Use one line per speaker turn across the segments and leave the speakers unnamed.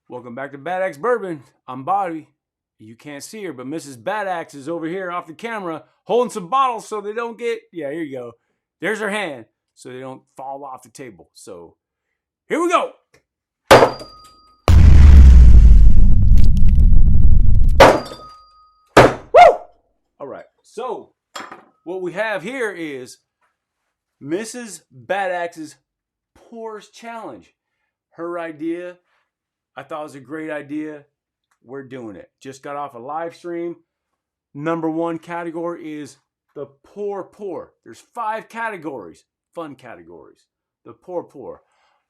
Welcome back to Bad Axe Bourbon. I'm Bobby. You can't see her, but Mrs. Bad Axe is over here off the camera holding some bottles so they don't get. Yeah, here you go. There's her hand so they don't fall off the table. So here we go. Woo! All right. So what we have here is Mrs. Bad Axe's Pours Challenge. Her idea. I thought it was a great idea. We're doing it. Just got off a live stream. Number one category is the pour. There's 5 categories, fun categories. The pour.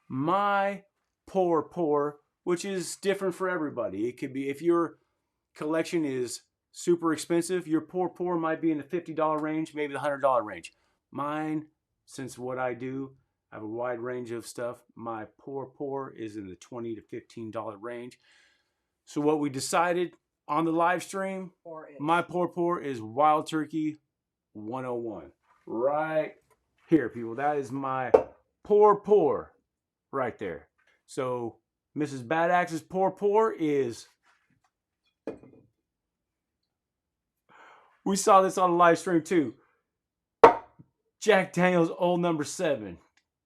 My pour, which is different for everybody. It could be, if your collection is super expensive, your pour might be in the $50 range, maybe the $100 range. Mine, since what I do, I have a wide range of stuff. My pour is in the $20 to $15 range. So what we decided on the live stream, my pour is Wild Turkey 101. Right here, people. That is my pour right there. So Mrs. Bad Axe's pour is... We saw this on the live stream too. Jack Daniel's Old Number 7.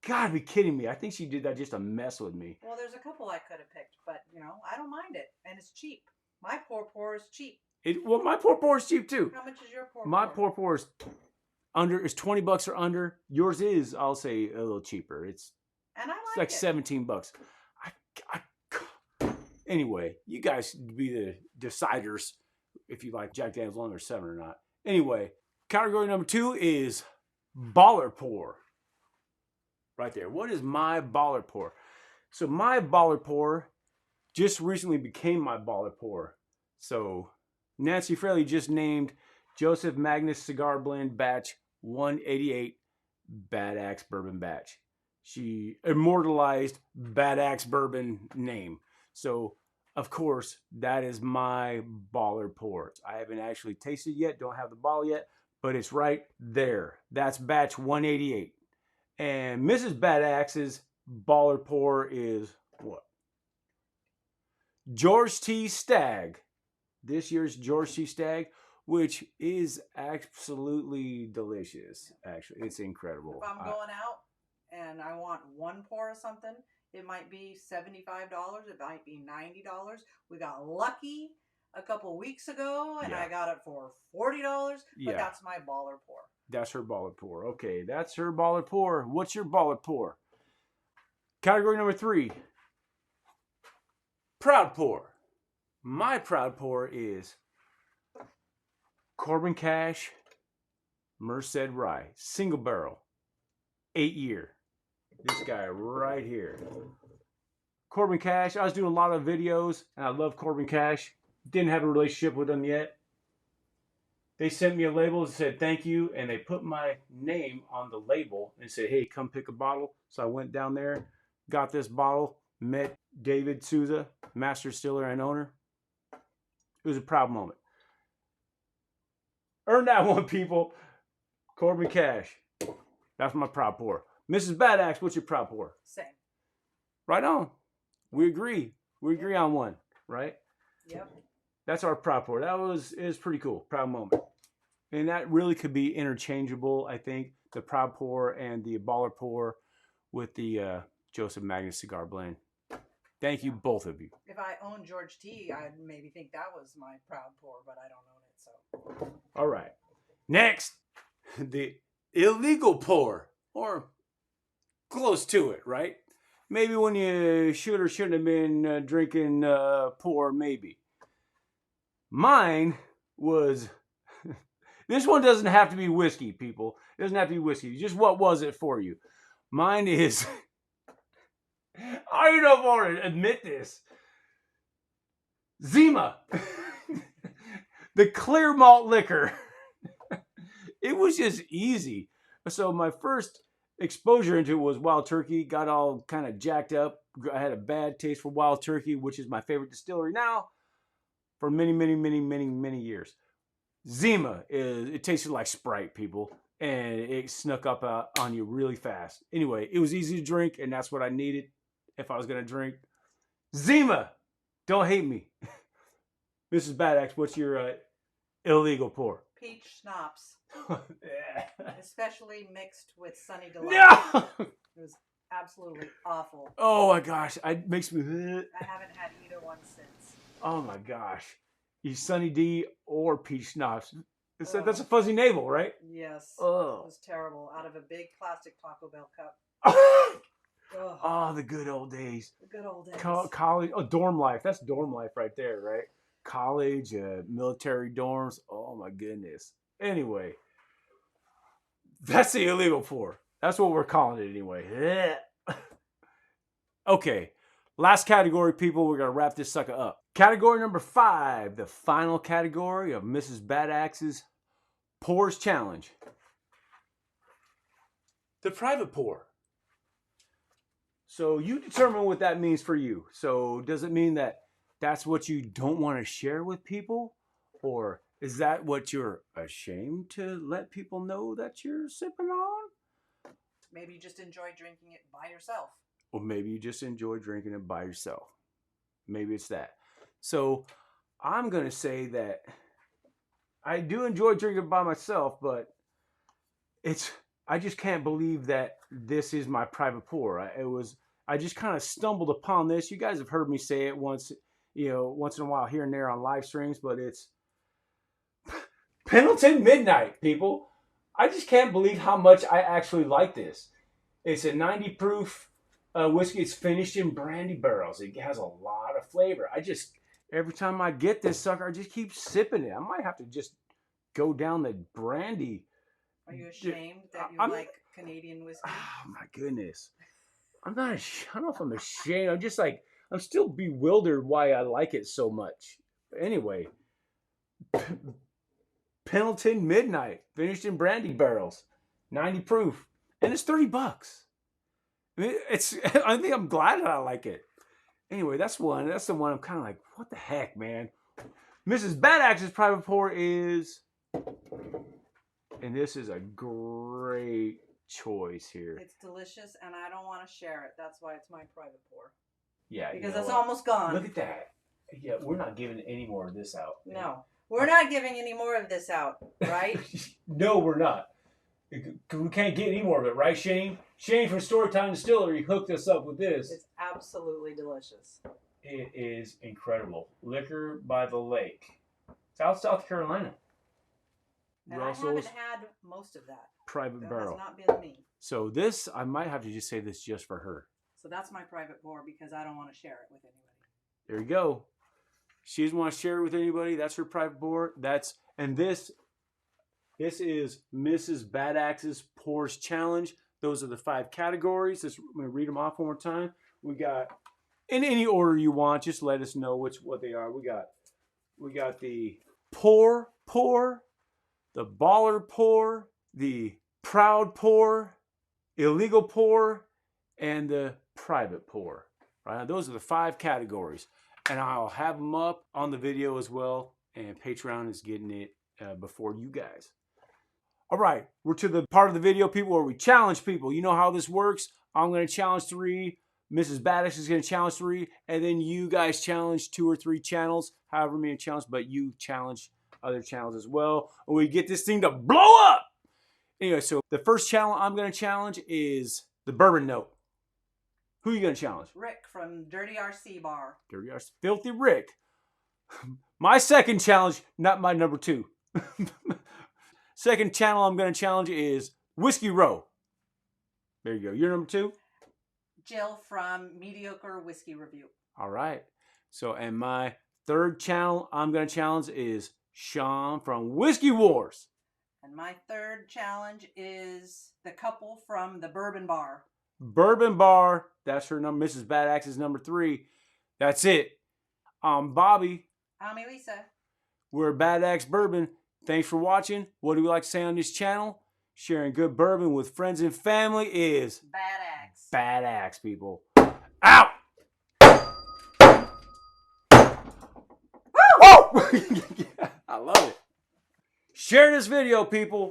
Gotta be kidding me. I think she did that just to mess with me.
Well, there's a couple I could have picked, but, I don't mind it. And it's cheap. My pour is cheap.
My pour is cheap too.
How much is your pour?
My pour is $20 or under. Yours is, I'll say, a little cheaper. It's like $17. Anyway, you guys be the deciders if you like Jack Daniel's Old Number 7 or not. Anyway, category number 2 is baller pour. Right there. What is my baller pour? So my baller pour just recently became my baller pour. So Nancy Fraley just named Joseph Magnus Cigar Blend Batch 188 Bad Axe Bourbon Batch. She immortalized Bad Axe Bourbon name. So of course that is my baller pour. I haven't actually tasted it yet. Don't have the bottle yet, but it's right there. That's Batch 188. And Mrs. Bad Axe's baller pour is what? George T. Stagg. This year's George T. Stagg, which is absolutely delicious. Actually, it's incredible.
If I'm going out and I want one pour of something, it might be $75. It might be $90. We got lucky a couple weeks ago, and I got it for $40. But that's my baller pour.
That's her baller pour. Okay, that's her baller pour. What's your baller pour? Category number 3. Proud pour. My proud pour is Corbin Cash Merced Rye. Single barrel. 8 year. This guy right here. Corbin Cash. I was doing a lot of videos, and I love Corbin Cash. Didn't have a relationship with them yet. They sent me a label that said thank you, and they put my name on the label and said, hey, come pick a bottle. So I went down there, got this bottle, met David Souza, master distiller and owner. It was a proud moment. Earn that one, people. Corbin Cash. That's my proud pour. Mrs. Bad Axe, what's your proud pour?
Same.
Right on. We agree. We agree on one, right?
Yep.
That's our proud pour. It was pretty cool. Proud moment. And that really could be interchangeable, I think. The proud pour and the baller pour with the Joseph Magnus Cigar Blend. Thank you, both of you.
If I owned George T, I'd maybe think that was my proud pour, but I don't own it, so.
All right. Next, the illegal pour, or close to it, right? Maybe when you should or shouldn't have been drinking pour, maybe. Mine was, this one doesn't have to be whiskey, people. It doesn't have to be whiskey. Just what was it for you? Mine is, I don't know if I want to admit this. Zima. The clear malt liquor. It was just easy. So my first exposure into it was Wild Turkey. Got all kind of jacked up. I had a bad taste for Wild Turkey, which is my favorite distillery now. For many years. Zima it tasted like Sprite, people, and it snuck up on you really fast. Anyway, it was easy to drink, and that's what I needed if I was gonna drink. Zima, Don't hate me. Mrs. Badax, what's your illegal pour?
Peach schnapps,
Yeah.
especially mixed with Sunny Delight.
No!
It was absolutely awful.
Oh my gosh, it makes me.
I haven't had either one since.
Oh my gosh, you Sunny D or peach schnapps.
Ugh.
That's a fuzzy navel, right?
Yes. It
Oh.
was terrible. Out of a big plastic Taco Bell cup. Ugh.
Oh, the good old days.
The good old days.
College, dorm life. That's dorm life right there, right? College, military dorms. Oh my goodness. Anyway, that's the illegal pour. That's what we're calling it anyway. Okay, last category, people. We're gonna wrap this sucker up. Category number 5, the final category of Mrs. Badax's Pours Challenge. The private pour. So you determine what that means for you. So does it mean that that's what you don't want to share with people? Or is that what you're ashamed to let people know that you're sipping on?
Maybe you just enjoy drinking it by yourself.
Or maybe you just enjoy drinking it by yourself. Maybe it's that. So I'm going to say that I do enjoy drinking it by myself, but I just can't believe that this is my private pour. I just kind of stumbled upon this. You guys have heard me say it once in a while here and there on live streams, but it's Pendleton Midnight, people. I just can't believe how much I actually like this. It's a 90 proof whiskey. It's finished in brandy barrels. It has a lot of flavor. Every time I get this sucker, I just keep sipping it. I might have to just go down the brandy.
Are you ashamed that you like Canadian whiskey?
Oh my goodness. I don't know if I'm ashamed. I'm still bewildered why I like it so much. But anyway, Pendleton Midnight, finished in brandy barrels, 90 proof, and it's $30. I mean, I think I'm glad that I like it. Anyway, that's the one I'm kind of like, what the heck, man? Mrs. Badax's private pour is, and this is a great choice here.
It's delicious, and I don't want to share it. That's why it's my private pour.
Yeah,
because it's almost gone.
Look at that. Yeah, we're not giving any more of this out.
No, we're not giving any more of this out, right?
No, we're not. We can't get any more of it, right, Shane? Shane from Storytime Distillery hooked us up with this.
It's absolutely delicious.
It is incredible. Liquor by the Lake, South Carolina.
And Russell's I haven't had most of that.
Private barrel.
That has not been me.
So this, I might have to just say this just for her.
So that's my private pour because I don't want to share it with anybody.
There you go. She doesn't want to share it with anybody. That's her private pour. This is Mrs. Badax's Pours Challenge. Those are the 5 categories. I'm going to read them off one more time. We got, in any order you want, just let us know what they are. We got the pour, the baller pour, the proud pour, illegal pour, and the private pour. Right? Those are the 5 categories. And I'll have them up on the video as well. And Patreon is getting it before you guys. All right, we're to the part of the video, people, where we challenge people. You know how this works. I'm going to challenge 3. Mrs. Badax is going to challenge 3. And then you guys challenge 2 or 3 channels, however many challenge, but you challenge other channels as well. And we get this thing to blow up. Anyway, so the first channel I'm going to challenge is the Bourbon Note. Who are you going to challenge?
Rick from Dirty RC Bar.
Dirty RC. Filthy Rick. My second challenge, not my number 2. Second channel I'm going to challenge is Whiskey Row. There you go. You're number 2?
Jill from Mediocre Whiskey Review.
All right. So, and my third channel I'm going to challenge is Sean from Whiskey Wars.
And my third challenge is the couple from the Bourbon Bar.
Bourbon Bar. That's her number. Mrs. Badax is number 3. That's it. I'm Bobby.
I'm Elisa.
We're Badax Bourbon. Thanks for watching. What do we like to say on this channel? Sharing good bourbon with friends and family is
Badax.
Badax, people. Out! Woo! I love it. Share this video, people.